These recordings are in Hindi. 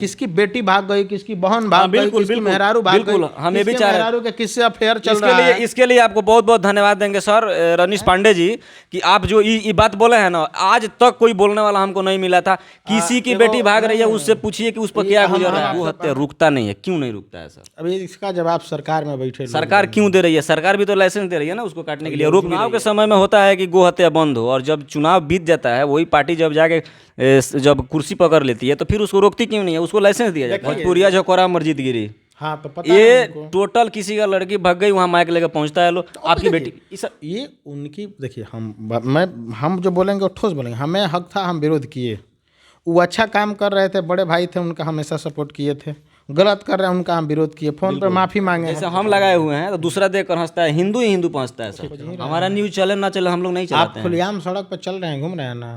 किसकी बेटी भाग गई, किसकी बहन भाग गई, बिल्कुल किसकी बिल्कुल मेहरारू भाग बिल्कुल, गई, हम ये भी किसके चाह रहे मेहरारू के किससे अफेयर चल इसके रहा लिए है। इसके लिए आपको बहुत बहुत धन्यवाद देंगे सर रनीश पांडे जी कि आप जो ये बात बोले हैं ना, आज तक कोई बोलने वाला हमको नहीं मिला था। किसी की बेटी भाग रही है, उससे पूछिए कि उस पर क्या गुजर रहा है। वो हत्या रुकता नहीं है, क्यों नहीं रुकता है सर? अभी इसका जवाब सरकार में बैठे लोग सरकार क्यों दे रही है? सरकार भी तो लाइसेंस दे रही है ना उसको काटने के लिए। रोक चुनाव के समय में होता है कि गो हत्या बंद हो, और जब चुनाव बीत जाता है वही पार्टी जब जाके जब कुर्सी पकड़ लेती है तो फिर उसको रोकती क्यों नहीं है? उसको लाइसेंस दिया जाता है। भोजपुरिया झकोरा मस्जिद गिरी, हाँ तो पता है ये उनको। टोटल किसी का लड़की भाग गई, वहाँ माइक लेकर पहुँचता है लो आपकी बेटी। ये उनकी देखिए, हम जो बोलेंगे वो ठोस बोलेंगे। हमें हक था, हम विरोध किए। वो अच्छा काम कर रहे थे, बड़े भाई थे, उनका हमेशा सपोर्ट किए थे। गलत कर रहे हैं उनका हम विरोध किए, फोन पे माफी मांगे जैसे हैं। हम लगाए हुए हैं तो दूसरा देख कर हंसता है, हिंदू ही हिंदू पहुँचता है सर। हमारा न्यूज चले ना चले हम लोग नहीं आप चलाते हैं। खुलेआम सड़क पर चल रहे हैं, घूम रहे हैं ना,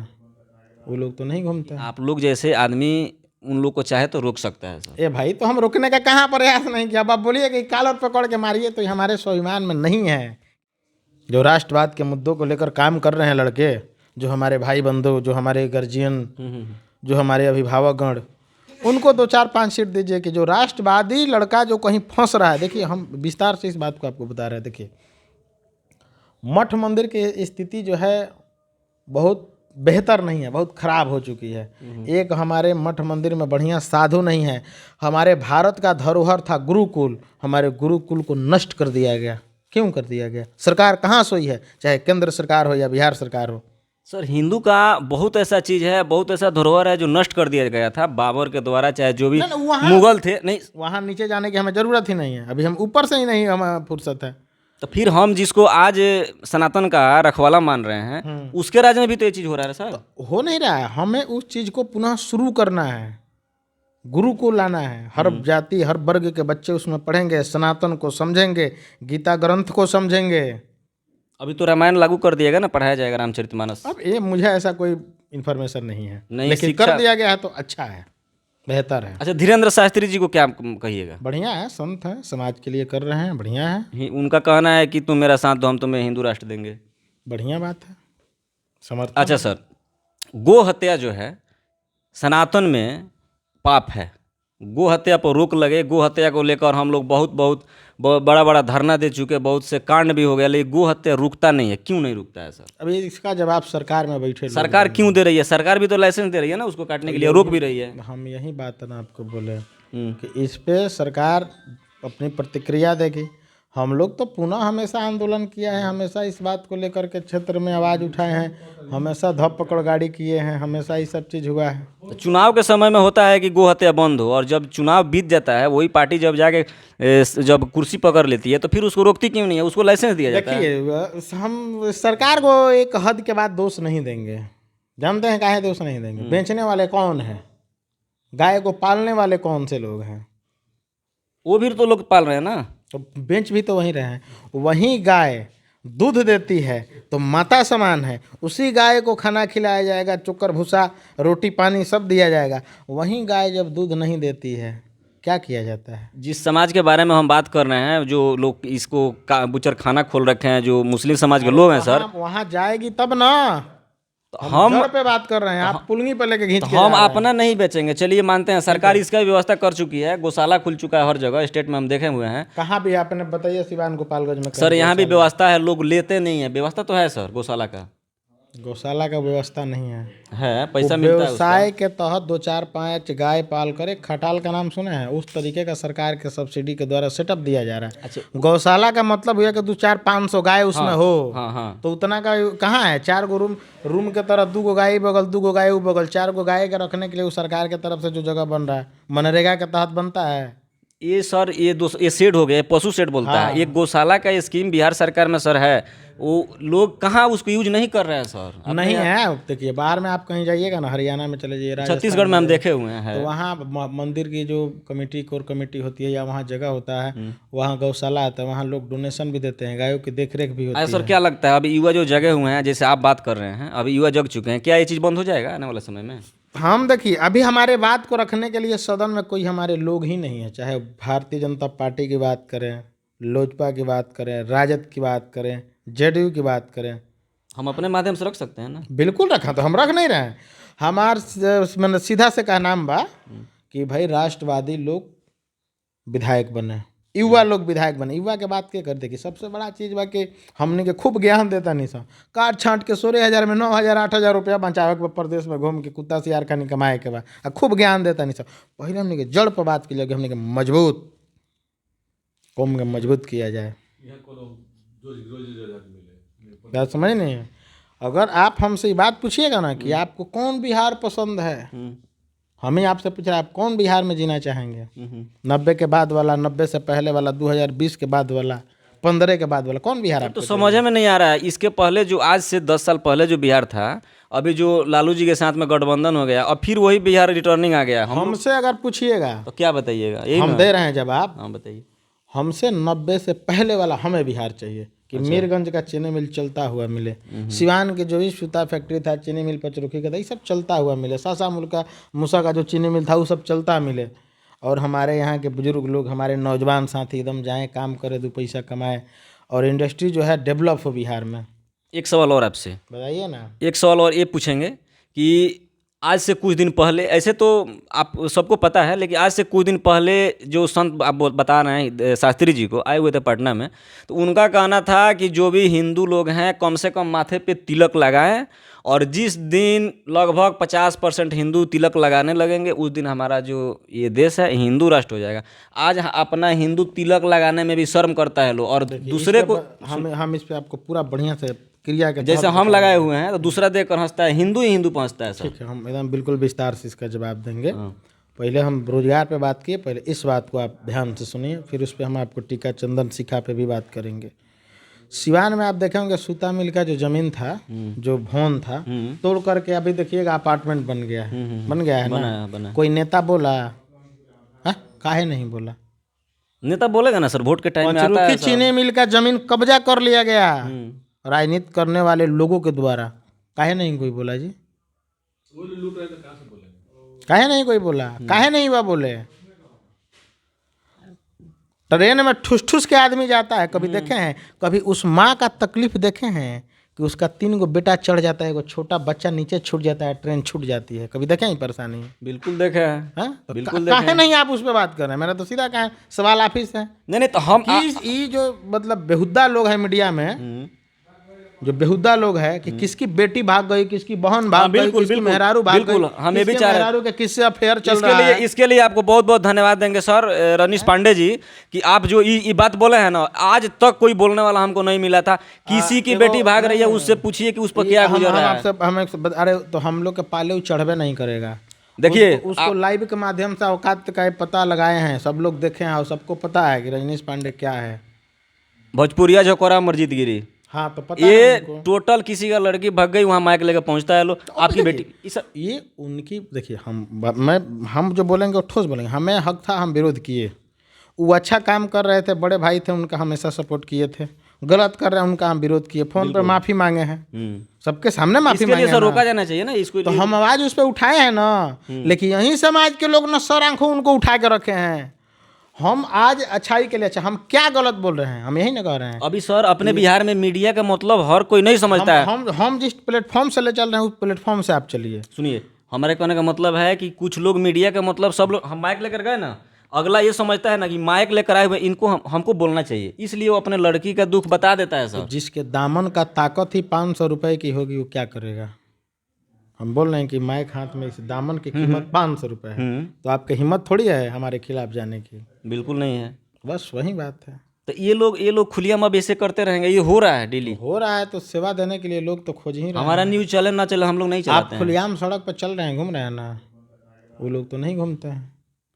वो लोग तो नहीं घूमते हैं। आप लोग जैसे आदमी उन लोग को चाहे तो रोक सकता है सर। ए भाई, तो हम रोकने का कहाँ प्रयास नहीं किया। अब आप बोलिए कि कॉलर पकड़ के मारिए, तो ये हमारे स्वाभिमान में नहीं है। जो राष्ट्रवाद के मुद्दों को लेकर काम कर रहे हैं लड़के, जो हमारे भाई बंधु, जो हमारे गार्जियन, जो हमारे अभिभावकगण, उनको 2-4-5 सीट दीजिए। कि जो राष्ट्रवादी लड़का जो कहीं फंस रहा है, देखिए हम विस्तार से इस बात को आपको बता रहे हैं। देखिए, मठ मंदिर की स्थिति जो है बहुत बेहतर नहीं है, बहुत खराब हो चुकी है। एक हमारे मठ मंदिर में बढ़िया साधु नहीं है। हमारे भारत का धरोहर था गुरुकुल, हमारे गुरुकुल को नष्ट कर दिया गया। क्यों कर दिया गया? सरकार कहाँ सोई है, चाहे केंद्र सरकार हो या बिहार सरकार हो। सर हिंदू का बहुत ऐसा चीज़ है, बहुत ऐसा धरोहर है जो नष्ट कर दिया गया था बाबर के द्वारा, चाहे जो भी मुगल थे। नहीं, वहाँ नीचे जाने की हमें ज़रूरत ही नहीं है। अभी हम ऊपर से ही नहीं हमें फुर्सत है। तो फिर हम जिसको आज सनातन का रखवाला मान रहे हैं, उसके राज्य में भी तो ये चीज़ हो रहा है सर। हो नहीं रहा है। हमें उस चीज़ को पुनः शुरू करना है, गुरु को लाना है। हर जाति, हर वर्ग के बच्चे उसमें पढ़ेंगे, सनातन को समझेंगे, गीता ग्रंथ को समझेंगे। अभी तो रामायण लागू कर दिएगा ना, पढ़ाया जाएगा रामचरितमानस। अब ये मुझे ऐसा कोई इन्फॉर्मेशन नहीं है, नहीं, लेकिन शिक्षा कर दिया गया है तो अच्छा है, बेहतर है। अच्छा, धीरेन्द्र शास्त्री जी को क्या कहिएगा? बढ़िया है, संत है, समाज के लिए कर रहे हैं, बढ़िया है। उनका कहना है कि तुम मेरा साथ दो, हम तुम्हें हिंदू राष्ट्र देंगे। बढ़िया बात है, समर्थन। अच्छा सर, गो हत्या जो है सनातन में पाप है। गो हत्या पर रोक लगे। गो हत्या को लेकर हम लोग बहुत बड़ा बड़ा धरना दे चुके, बहुत से कांड भी हो गया, लेकिन गो हत्या रुकता नहीं है। क्यों नहीं रुकता है सर? अभी इसका जवाब सरकार में बैठे लोग सरकार क्यों दे रही है? सरकार भी तो लाइसेंस दे रही है ना उसको काटने के लिए, रोक भी रही है। हम यही बात ना आपको बोले कि इस पे सरकार अपनी प्रतिक्रिया देगी। हम लोग तो पुनः हमेशा आंदोलन किया है, हमेशा इस बात को लेकर के क्षेत्र में आवाज़ उठाए हैं, हमेशा धप पकड़ गाड़ी किए हैं, हमेशा ये सब चीज़ हुआ है। तो चुनाव के समय में होता है कि गो हत्या बंद हो, और जब चुनाव बीत जाता है वही पार्टी जब जाके जब कुर्सी पकड़ लेती है तो फिर उसको रोकती क्यों नहीं है? उसको लाइसेंस दिया जाता है। देखिए, हम सरकार को एक हद के बाद दोष नहीं देंगे। जानते हैं काहे दोष नहीं देंगे? बेचने वाले कौन हैं? गाय को पालने वाले कौन से लोग हैं? वो भी तो लोग पाल रहे हैं ना। तो बेच भी तो वहीं रहे हैं। वहीं गाय दूध देती है तो माता समान है, उसी गाय को खाना खिलाया जाएगा, चोकर भूसा रोटी पानी सब दिया जाएगा। वहीं गाय जब दूध नहीं देती है, क्या किया जाता है? जिस समाज के बारे में हम बात कर रहे हैं, जो लोग इसको बुचर खाना खोल रखे हैं, जो मुस्लिम समाज के लोग हैं सर, वहाँ जाएगी तब ना। तो हम जड़ पे बात कर रहे हैं, आप पुलगी पे लेके खींच के हम जा रहे अपना नहीं बेचेंगे। चलिए मानते हैं सरकार इसका भी व्यवस्था कर चुकी है, गौशाला खुल चुका है हर जगह, स्टेट में हम देखे हुए हैं। हैं। कहाँ भी आपने बताइए, सिवान गोपालगंज में सर यहाँ भी व्यवस्था है, लोग लेते नहीं है। व्यवस्था तो है सर गौशाला का, गौशाला का व्यवस्था नहीं है। पैसा मिलता है व्यवसाय के तहत 2-4-5 गाय पाल कर, एक खटाल का नाम सुने हैं, उस तरीके का सरकार के सब्सिडी के द्वारा सेटअप दिया जा रहा है। अच्छा, गौशाला का मतलब हुआ कि 2-4-500 गाय उसमें हो। हाँ। तो उतना का कहाँ है? 4 गो रूम के तरह 2 गो गाय बगल, 2 गो गाय वो बगल, 4 गो गाय के रखने के लिए उस सरकार के तरफ से जो जगह बन रहा है, मनरेगा के तहत बनता है। ये सर ये शेड हो गया, पशु शेड बोलता है। एक गौशाला का स्कीम बिहार सरकार में सर है, वो लोग कहाँ उसको यूज नहीं कर रहे हैं सर। नहीं है। देखिए, बाहर में आप कहीं जाइएगा ना, हरियाणा में चले जाइए, छत्तीसगढ़ में हम देखे हुए हैं, तो वहाँ मंदिर की जो कमेटी, कोर कमेटी होती है, या वहाँ जगह होता है, वहाँ गौशाला आता है, वहाँ लोग डोनेशन भी देते हैं, गायों की देखरेख भी होती है। सर क्या लगता है, अभी युवा जो जगे हुए हैं, जैसे आप बात कर रहे हैं, अभी युवा जग चुके हैं, क्या ये चीज़ बंद हो जाएगा आने वाले समय में? हम देखिए, अभी हमारे बात को रखने के लिए सदन में कोई हमारे लोग ही नहीं है। चाहे भारतीय जनता पार्टी की बात करें, लोजपा की बात करें, राजद की बात करें, जेडीयू की बात करें, हम अपने माध्यम से रख सकते हैं ना। बिल्कुल रखा, तो हम रख नहीं रहे हैं। हमार मतलब सीधा से का नाम बा कि भाई राष्ट्रवादी लोग विधायक बने, युवा लोग विधायक बने। युवा के बात क्या करते कि सबसे बड़ा चीज़ बा कि हमने के खूब ज्ञान देता नहीं सा, काट छांट के 16,000 में 9,000 8,000 रुपया बचावे के बा, प्रदेश में घूम के कुत्ता सियार खानी कमाए के बाद आ खूब ज्ञान देता नहीं सा। पहले हमने के जड़ पर बात की जाए, हमने के मजबूत कौम के मजबूत किया जाए। बात समझ नहीं है। अगर आप हमसे ये बात पूछिएगा ना कि आपको कौन बिहार पसंद है, हमें आपसे पूछ रहा है आप कौन बिहार में जीना चाहेंगे, 90 के बाद वाला, 90 से पहले वाला, 2020 के बाद वाला, 15 के बाद वाला, कौन बिहार आपको तो समझ में नहीं आ रहा है। इसके पहले जो आज से 10 साल पहले जो बिहार था, अभी जो लालू जी के साथ में गठबंधन हो गया और फिर वही बिहार रिटर्निंग आ गया। हमसे अगर पूछिएगा तो क्या बताइएगा? यही हम ना? दे रहे हैं जवाब। हाँ बताइए। हमसे 90 से पहले वाला हमें बिहार चाहिए कि मीरगंज का चीनी मिल चलता हुआ मिले, सिवान के जो भी सूता फैक्ट्री था, चीनी मिल पचरुखी का था, ये सब चलता हुआ मिले, सासामुल का मूसा का जो चीनी मिल था वो सब चलता मिले, और हमारे यहाँ के बुजुर्ग लोग, हमारे नौजवान साथी एकदम जाएँ काम करे, 2 पैसा कमाए और इंडस्ट्री जो है डेवलप हो बिहार में। एक सवाल और आपसे, बताइए ना। एक सवाल और ये पूछेंगे कि आज से कुछ दिन पहले, ऐसे तो आप सबको पता है, लेकिन आज से कुछ दिन पहले जो संत आप बता रहे हैं शास्त्री जी को आए हुए थे पटना में, तो उनका कहना था कि जो भी हिंदू लोग हैं कम से कम माथे पे तिलक लगाएं, और जिस दिन लगभग 50% हिंदू तिलक लगाने लगेंगे उस दिन हमारा जो ये देश है हिंदू राष्ट्र हो जाएगा। आज अपना हिंदू तिलक लगाने में भी शर्म करता है लोग, और दूसरे को हम इस पे आपको पूरा बढ़िया से क्रिया के जैसे हम लगाए हुए हैं तो दूसरा देख कर हंसता है, हिंदू ही हिंदू पहुँचता है सब। ठीक है, हम एकदम बिल्कुल विस्तार से इसका जवाब देंगे। पहले हम रोजगार पे बात किए, पहले इस बात को आप ध्यान से सुनिए, फिर उस पर हम आपको टीका चंदन शिखा पे भी बात करेंगे। सिवान में आप देखेंगे सूता मिल का जो जमीन था, जो भवन था, तोड़ करके अभी देखिएगा अपार्टमेंट बन गया है, बन गया है ना। बना। कोई नेता बोला? हाँ, काहे नहीं बोला? नेता बोलेगा ना सर, वोट के टाइम में आता है। पचरुखी चीनी मिल का जमीन कब्जा कर लिया गया राजनीति करने वाले लोगों के द्वारा, काहे नहीं कोई बोला जी? काहे नहीं कोई बोला? काहे नहीं हुआ बोले? ट्रेन में ठुस ठुस के आदमी जाता है, कभी देखे हैं? कभी उस माँ का तकलीफ देखे हैं कि उसका 3 गो बेटा चढ़ जाता है, एगो छोटा बच्चा नीचे छूट जाता है, ट्रेन छूट जाती है, कभी देखे हैं परेशानी? बिल्कुल देखे है। हाँ? तो बिल्कुल काहे नहीं आप उस पर बात कर रहे हैं? मेरा तो सीधा कहा सवाल आप ही से है नहीं तो हम कि ये जो मतलब बेहुदा लोग हैं मीडिया में, जो बेहुदा लोग है कि किसकी बेटी भाग गई, किसकी बहन भाग गई, किसकी मेहरारू भाग गई, बिल्कुल हम ये भी चाह मेहरारू के किससे अफेयर चल इसके रहा लिए है। इसके लिए आपको बहुत बहुत धन्यवाद देंगे सर रनीश पांडे जी, कि आप जो ये बात बोले हैं ना, आज तक कोई बोलने वाला हमको नहीं मिला था। किसी की बेटी भाग रही है उससे पूछिए कि उस पर क्या गुजर रहा है। अरे तो हम लोग के पाले चढ़वे नहीं करेगा। देखिए उसको लाइव के माध्यम से औकात का पता लगाए हैं, सब लोग देखे हैं और सबको पता है कि रजनीश पांडे क्या है। भोजपुरिया झकोरा मस्जिद गिरी, हाँ तो पता ये टोटल किसी का लड़की भाग गई, वहाँ माइक लेकर पहुँचता है लो आपकी बेटी। ये उनकी देखिए, हम जो बोलेंगे वो ठोस बोलेंगे। हमें हक था, हम विरोध किए। वो अच्छा काम कर रहे थे, बड़े भाई थे, उनका हमेशा सपोर्ट किए थे। गलत कर रहे हैं उनका हम विरोध किए, फोन पर माफी मांगे हैं, सबके सामने माफी मांगे हैं। रोका जाना चाहिए ना इसको, तो हम आवाज उस पर उठाए हैं ना, लेकिन यही समाज के लोग ना सर आंखों उनको उठा के रखे हैं। हम आज अच्छाई के लिए अच्छा, हम क्या गलत बोल रहे हैं, हम यही ना कह रहे हैं। अभी सर अपने बिहार में मीडिया का मतलब हर कोई नहीं समझता है। हम जिस प्लेटफॉर्म से ले चल रहे हैं उस प्लेटफॉर्म से आप चलिए। सुनिए, हमारे कहने का मतलब है कि कुछ लोग मीडिया का मतलब, सब लोग हम माइक लेकर गए ना, अगला ये समझता है ना कि माइक लेकर आए हुए इनको हमको बोलना चाहिए, इसलिए वो अपने लड़की का दुख बता देता है सर। जिसके दामन का ताकत ही 500 रुपए की होगी वो क्या करेगा? हम बोल रहे हैं कि माइक हाथ में, इस दामन की कीमत 500 रुपए है, तो आपकी हिम्मत थोड़ी है हमारे खिलाफ जाने की? बिल्कुल नहीं है। बस वही बात है। तो ये लोग खुलियाम अब ऐसे करते रहेंगे, ये हो रहा है डेली हो रहा है, तो सेवा देने के लिए लोग तो खोज ही रहे हैं। हमारा न्यूज चले ना चले हम लोग नहीं चलाते आप खुलियाम सड़क पर चल रहे हैं, घूम रहे हैं ना, वो लोग तो नहीं घूमते हैं।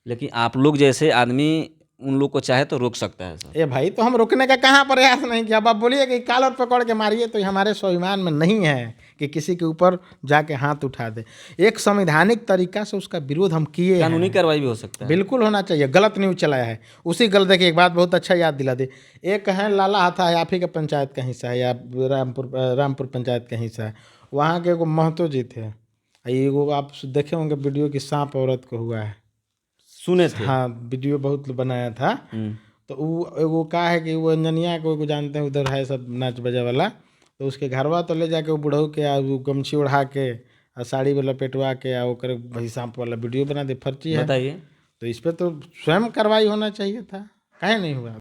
लेकिन आप लोग जैसे आदमी उन लोग को चाहे तो रोक सकता है सर। ए भाई, तो हम रोकने का कहाँ प्रयास नहीं किया। अब आप बोलिए कि कॉलर पकड़ के मारिए, तो हमारे स्वाभिमान में नहीं है कि किसी के ऊपर जाके हाथ उठा दे। एक संवैधानिक तरीका से उसका विरोध हम किए, कानूनी कार्रवाई भी हो सकता है, बिल्कुल होना चाहिए। गलत न्यूज़ चलाया है, उसी गलत। देखिए एक बात बहुत अच्छा याद दिला दे, एक है लाला हाथा है, आप ही के पंचायत का हिस्सा है, या रामपुर पंचायत का हिस्सा है, वहाँ के एगो महतो जी थे, एगो आप देखे होंगे वीडियो की सांप औरत को हुआ है, सुने थे। हाँ, वीडियो बहुत बनाया था। तो वो एगो का है कि वो अंजनिया को जानते हैं, उधर है सब नाच बजा वाला, तो उसके घरवा तो ले जाके वो बुढ़ऊ के वो गमछी उड़ा के और साड़ी में लपेटवा के और ओकर वही सांप वाला वीडियो बना दे, फर्जी है। बताइए। तो इस पे तो स्वयं कार्रवाई होना चाहिए था, काहे नहीं हुआ।